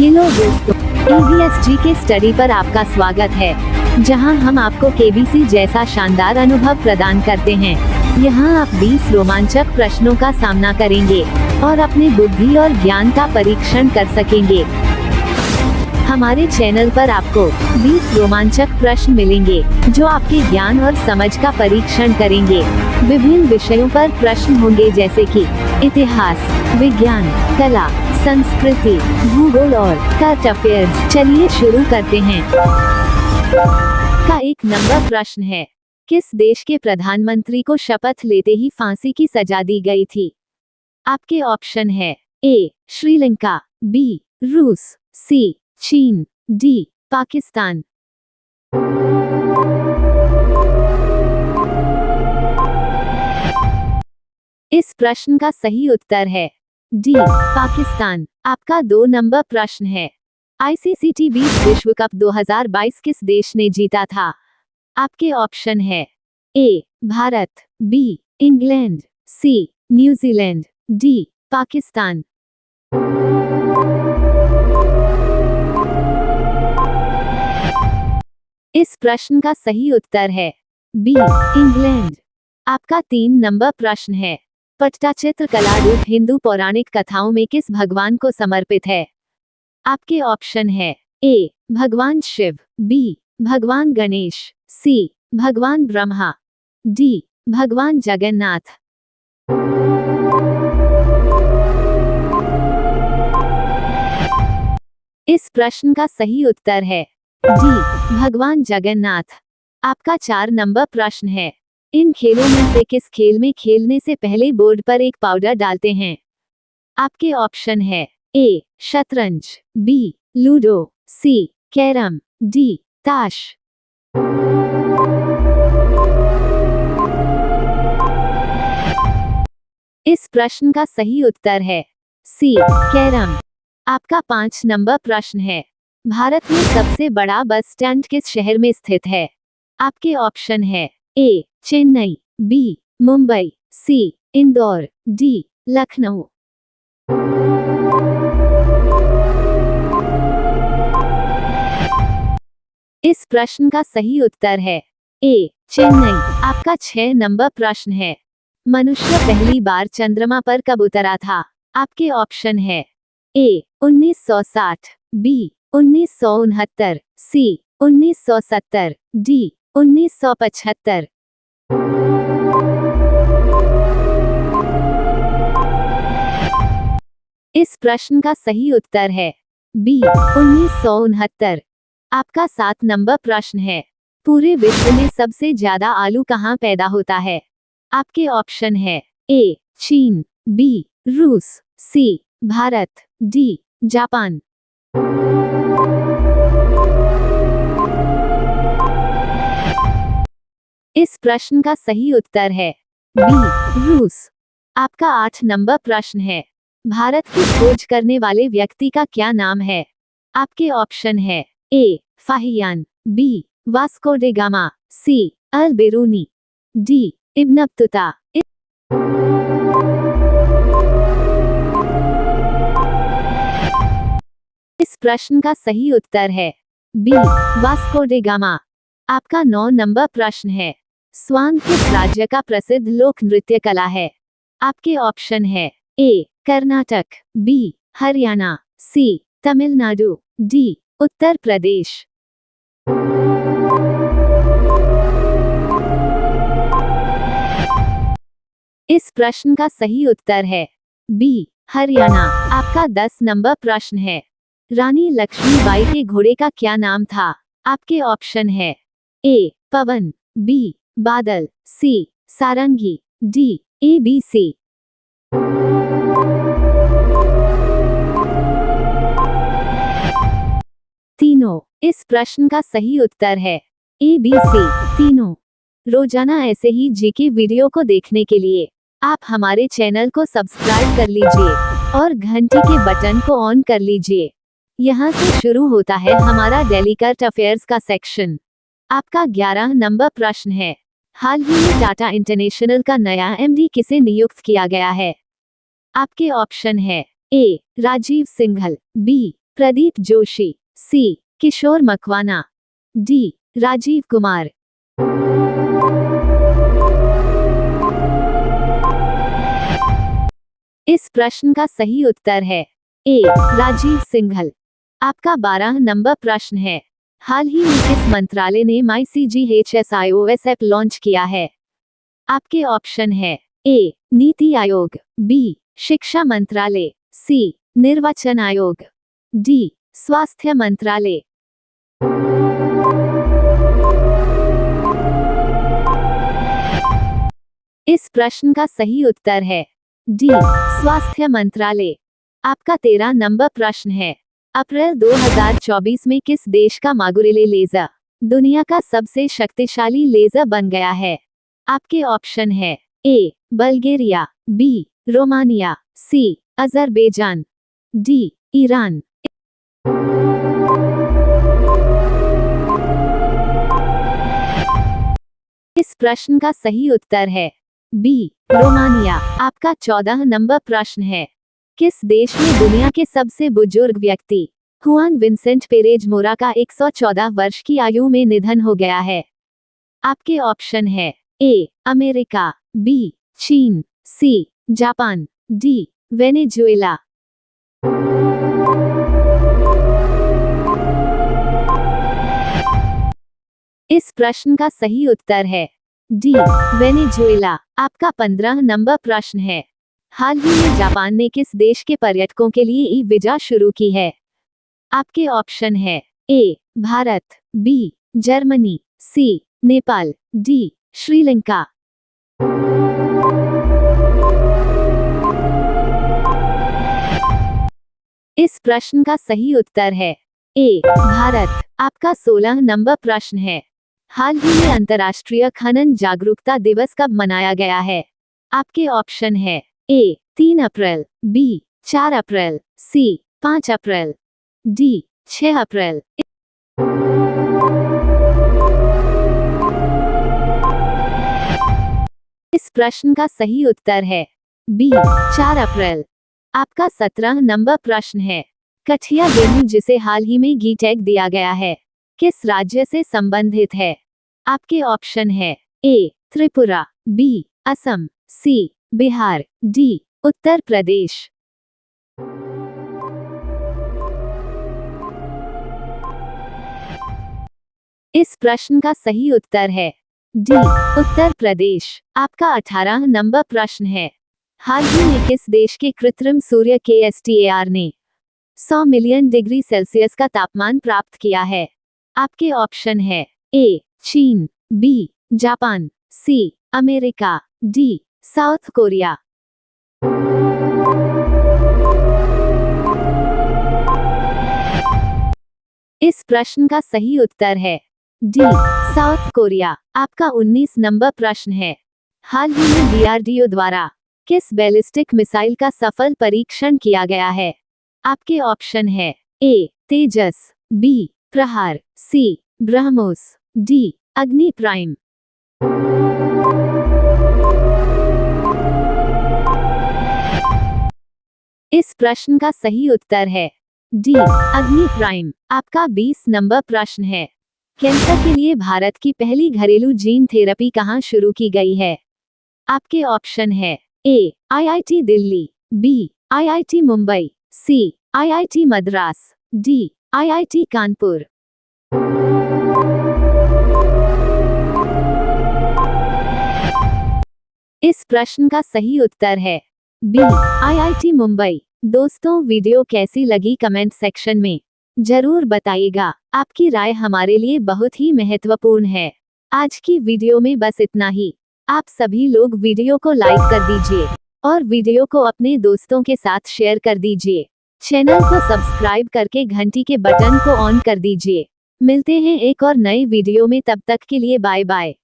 Hello दोस्तों, EVSG के study पर आपका स्वागत है, जहां हम आपको KBC जैसा शानदार अनुभव प्रदान करते हैं। यहां आप 20 रोमांचक प्रश्नों का सामना करेंगे और अपनी बुद्धि और ज्ञान का परीक्षण कर सकेंगे। हमारे चैनल पर आपको 20 रोमांचक प्रश्न मिलेंगे, जो आपके ज्ञान और समझ का परीक्षण करेंगे। विभिन्न विषयों पर प्रश्न होंगे, जैसे कि इतिहास, विज्ञान, कला, संस्कृति, भूगोल और करंट अफेयर्स। चलिए शुरू करते हैं। का 1 नंबर प्रश्न है, किस देश के प्रधानमंत्री को शपथ लेते ही फांसी की सजा दी गई थी? आपके ऑप्शन है ए श्रीलंका, बी रूस, सी चीन, डी पाकिस्तान। इस प्रश्न का सही उत्तर है डी पाकिस्तान। आपका 2 नंबर प्रश्न है, ICC T20 विश्व कप 2022 किस देश ने जीता था? आपके ऑप्शन है ए भारत, बी इंग्लैंड, सी न्यूजीलैंड, डी पाकिस्तान। इस प्रश्न का सही उत्तर है बी इंग्लैंड। आपका 3 नंबर प्रश्न है, पट्टचित्र कला रूप हिंदू पौराणिक कथाओं में किस भगवान को समर्पित है? आपके ऑप्शन है ए भगवान शिव, बी भगवान गणेश, सी भगवान ब्रह्मा, डी भगवान जगन्नाथ। इस प्रश्न का सही उत्तर है डी भगवान जगन्नाथ। आपका 4 नंबर प्रश्न है, इन खेलों में से किस खेल में खेलने से पहले बोर्ड पर एक पाउडर डालते हैं? आपके ऑप्शन है ए शतरंज, बी लूडो, सी कैरम, डी ताश। इस प्रश्न का सही उत्तर है सी कैरम। आपका 5 नंबर प्रश्न है, भारत में सबसे बड़ा बस स्टैंड किस शहर में स्थित है? आपके ऑप्शन है ए चेन्नई, बी मुंबई, सी इंदौर, डी लखनऊ। इस प्रश्न का सही उत्तर है ए चेन्नई। आपका 6 नंबर प्रश्न है, मनुष्य पहली बार चंद्रमा पर कब उतरा था? आपके ऑप्शन है ए 1960, बी 1969, सी 1970, डी 1975। इस प्रश्न का सही उत्तर है बी 1969। आपका 7 नंबर प्रश्न है, पूरे विश्व में सबसे ज्यादा आलू कहाँ पैदा होता है? आपके ऑप्शन है ए चीन, बी रूस, सी भारत, डी जापान। इस प्रश्न का सही उत्तर है बी रूस। आपका 8 नंबर प्रश्न है, भारत की खोज करने वाले व्यक्ति का क्या नाम है? आपके ऑप्शन है A Fahien, B Vasco da Gama, C Al Beruni, D Ibn Battuta. इस प्रश्न का सही उत्तर है बी वास्को डे गामा। आपका 9 नंबर प्रश्न है, स्वान किस राज्य का प्रसिद्ध लोक नृत्य कला है? आपके ऑप्शन है ए कर्नाटक, बी हरियाणा, सी तमिलनाडु, डी उत्तर प्रदेश। इस प्रश्न का सही उत्तर है बी हरियाणा। आपका 10 नंबर प्रश्न है, रानी लक्ष्मीबाई के घोड़े का क्या नाम था? आपके ऑप्शन है ए पवन, बी बादल, सी सारंगी, डी ABC। तीनों। इस प्रश्न का सही उत्तर है ABC तीनों। रोजाना ऐसे ही जीके वीडियो को देखने के लिए आप हमारे चैनल को सब्सक्राइब कर लीजिए और घंटी के बटन को ऑन कर लीजिए। यहाँ से शुरू होता है हमारा डेली करंट अफेयर्स का सेक्शन। आपका 11 नंबर प्रश्न है, हाल ही में टाटा इंटरनेशनल का नया MD किसे नियुक्त किया गया है? आपके ऑप्शन है ए राजीव सिंघल, बी प्रदीप जोशी, सी किशोर मकवाना, डी राजीव कुमार। इस प्रश्न का सही उत्तर है ए राजीव सिंघल। आपका 12 नंबर प्रश्न है, हाल ही में किस मंत्रालय ने MyCGHS ऐप लॉन्च किया है? आपके ऑप्शन है ए नीति आयोग, बी शिक्षा मंत्रालय, सी निर्वाचन आयोग, डी स्वास्थ्य मंत्रालय। इस प्रश्न का सही उत्तर है डी स्वास्थ्य मंत्रालय। आपका 13 नंबर प्रश्न है, अप्रैल 2024 में किस देश का मागुरेले लेजर दुनिया का सबसे शक्तिशाली लेजर बन गया है? आपके ऑप्शन है ए बल्गेरिया, बी रोमानिया, सी अजरबैजान, डी ईरान। इस प्रश्न का सही उत्तर है बी रोमानिया। आपका 14 नंबर प्रश्न है, किस देश में दुनिया के सबसे बुजुर्ग व्यक्ति हुआन विंसेंट पेरेज मोरा का 114 वर्ष की आयु में निधन हो गया है? आपके ऑप्शन है ए अमेरिका, बी चीन, सी जापान, डी वेनेजुएला। इस प्रश्न का सही उत्तर है डी वेनेजुएला। आपका 15 नंबर प्रश्न है, हाल ही में जापान ने किस देश के पर्यटकों के लिए ई वीजा शुरू की है? आपके ऑप्शन है ए भारत, बी जर्मनी, सी नेपाल, डी श्रीलंका। इस प्रश्न का सही उत्तर है ए भारत। आपका 16 नंबर प्रश्न है, हाल ही में अंतर्राष्ट्रीय खनन जागरूकता दिवस कब मनाया गया है? आपके ऑप्शन है ए 3 अप्रैल, बी 4 अप्रैल, सी 5 अप्रैल, डी 6 अप्रैल। इस प्रश्न का सही उत्तर है बी 4 अप्रैल। आपका 17 नंबर प्रश्न है, कठिया गेहूं जिसे हाल ही में गी टैग दिया गया है किस राज्य से संबंधित है? आपके ऑप्शन है ए त्रिपुरा, बी असम, सी बिहार, डी उत्तर प्रदेश। इस प्रश्न का सही उत्तर है डी उत्तर प्रदेश। आपका 18 नंबर प्रश्न है, हाल ही में किस देश के कृत्रिम सूर्य KSTAR ने 100 मिलियन डिग्री सेल्सियस का तापमान प्राप्त किया है? आपके ऑप्शन है ए चीन, B Japan, C America, D South Korea. इस प्रश्न का सही उत्तर है डी साउथ कोरिया। आपका 19 नंबर प्रश्न है, हाल ही में DRDO द्वारा किस बैलिस्टिक मिसाइल का सफल परीक्षण किया गया है? आपके ऑप्शन है ए तेजस, बी प्रहार, सी ब्रह्मोस, डी अग्नि प्राइम। इस प्रश्न का सही उत्तर है डी अग्नि प्राइम। आपका 20 नंबर प्रश्न है, कैंसर के लिए भारत की पहली घरेलू जीन थेरेपी कहां शुरू की गई है? आपके ऑप्शन है A IIT Delhi, B IIT Mumbai, C IIT Madras, D IIT Kanpur. इस प्रश्न का सही उत्तर है बी IIT मुंबई। दोस्तों, वीडियो कैसी लगी कमेंट सेक्शन में जरूर बताइएगा। आपकी राय हमारे लिए बहुत ही महत्वपूर्ण है। आज की वीडियो में बस इतना ही। आप सभी लोग वीडियो को लाइक कर दीजिए और वीडियो को अपने दोस्तों के साथ शेयर कर दीजिए। चैनल को सब्सक्राइब करके घंटी के बटन को ऑन कर दीजिए। मिलते हैं एक और नए वीडियो में, तब तक के लिए बाय बाय।